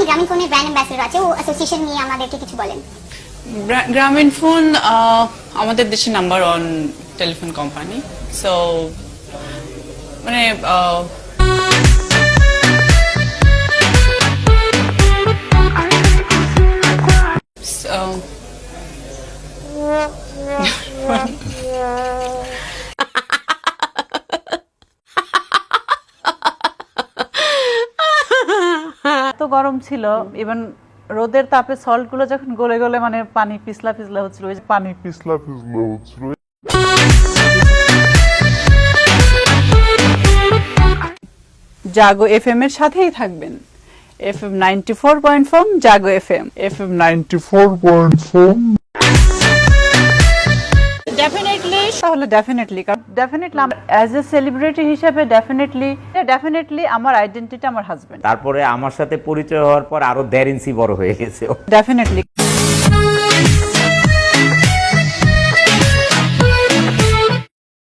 গ্রামীণফোনের brand ambassador আছে, ও association নিয়ে আমাদেরকে কিছু বলেন। গ্রামীণফোন আমাদের দেশের number one telephone company. So মানে এত গরম ছিল, ইভেন রোদের তাপে সল্ট গুলো যখন গলে গলে মানে পানি পিছলা পিছলা হচ্ছিল, ওই যে পানি পিছলা হচ্ছিল। জাগো এফএম এর সাথেই থাকবেন। FM 94.4 জাগো FM, FM 94.4। তাহলে ডেফিনেটলি অ্যাজ এ সেলিব্রিটি হিসেবে ডেফিনেটলি আমার আইডেন্টিটি আমার হাজবেন্ড। তারপরে আমার সাথে পরিচয় হওয়ার পর আরো 1.5 ইঞ্চি বড় হয়ে গেছে। ডেফিনেটলি